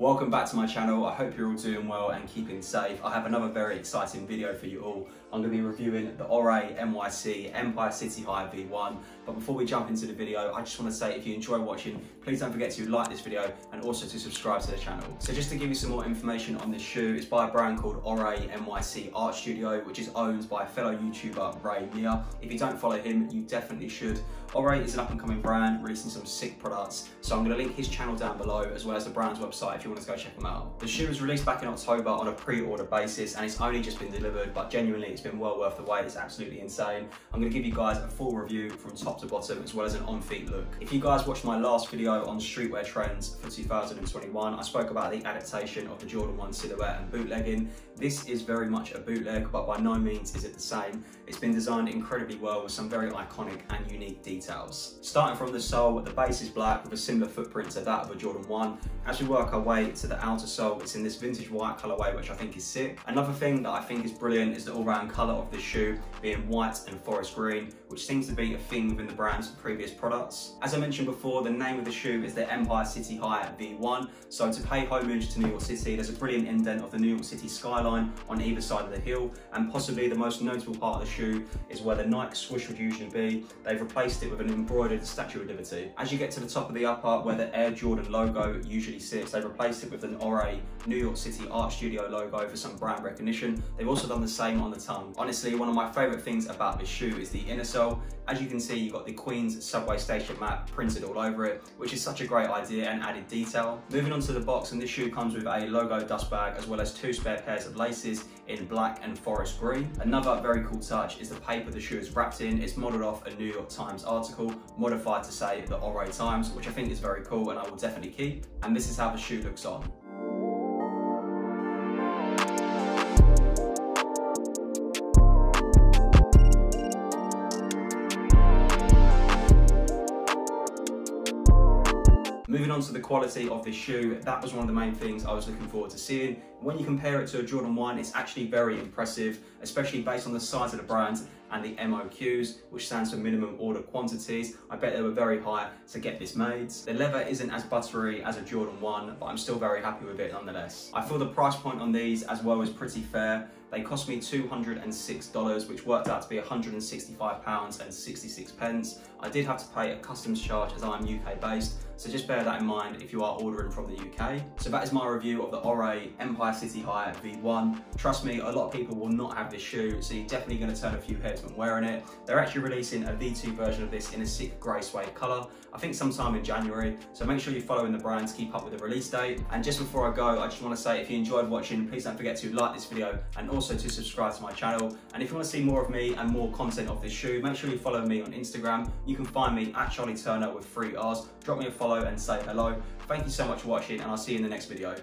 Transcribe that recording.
Welcome back to my channel. I hope you're all doing well and keeping safe. I have another very exciting video for you all. I'm going to be reviewing the Oree NYC Empire City High V1. But before we jump into the video, I just want to say if you enjoy watching, please don't forget to like this video and also to subscribe to the channel. So just to give you some more information on this shoe, it's by a brand called Oree NYC Art Studio, which is owned by fellow YouTuber Ray. If you don't follow him, you definitely should. Oree is an up and coming brand releasing some sick products. So I'm going to link his channel down below as well as the brand's website if you want to go check them out. The shoe was released back in October on a pre-order basis and it's only just been delivered, but genuinely it's been well worth the wait. It's absolutely insane. I'm going to give you guys a full review from top to bottom as well as an on-feet look. If you guys watched my last video on streetwear trends for 2021, I spoke about the adaptation of the Jordan 1 silhouette and bootlegging. This is very much a bootleg, but by no means is it the same. It's been designed incredibly well with some very iconic and unique details. Starting from the sole, the base is black with a similar footprint to that of a Jordan 1. As we work our way to the outer sole, it's in this vintage white colorway, which I think is sick. Another thing that I think is brilliant is the all-round color of this shoe being white and forest green, which seems to be a theme within the brand's previous products. As I mentioned before, the name of the shoe is the Empire City High V1. So to pay homage to New York City, there's a brilliant indent of the New York City skyline on either side of the heel, and possibly the most notable part of the shoe is where the Nike swoosh would usually be. They've replaced it with an embroidered Statue of Liberty. As you get to the top of the upper, where the Air Jordan logo usually sits, they've replaced it with an Oree New York City Art Studio logo for some brand recognition. They've also done the same on the tongue. Honestly, one of my favorite things about this shoe is the inner sole. As you can see, you've got the Queens subway station map printed all over it, which is such a great idea and added detail. Moving on to the box, and this shoe comes with a logo dust bag as well as 2 spare pairs of laces in black and forest green. Another very cool touch is the paper the shoe is wrapped in. It's modelled off a New York Times article, modified to say the Oree Times, which I think is very cool and I will definitely keep. And this is how the shoe looks on. Moving on to the quality of this shoe, that was one of the main things I was looking forward to seeing. When you compare it to a Jordan 1, it's actually very impressive, especially based on the size of the brand and the MOQs, which stands for minimum order quantities. I bet they were very high to get this made. The leather isn't as buttery as a Jordan 1, but I'm still very happy with it nonetheless. I feel the price point on these as well is pretty fair. They cost me $206, which worked out to be £165.66. I did have to pay a customs charge as I'm UK based, so just bear that in mind if you are ordering from the UK. So that is my review of the Oree Empire City High V1. Trust me, a lot of people will not have this shoe, so you're definitely going to turn a few heads when wearing it. They're actually releasing a V2 version of this in a sick grey suede colour, I think sometime in January, so make sure you're following the brand to keep up with the release date. And just before I go, I just want to say if you enjoyed watching, please don't forget to like this video and also to subscribe to my channel. And if you want to see more of me and more content of this shoe, make sure you follow me on Instagram. You can find me at Charlie Turner with 3 R's. Drop me a follow and say hello. Thank you so much for watching, and I'll see you in the next video.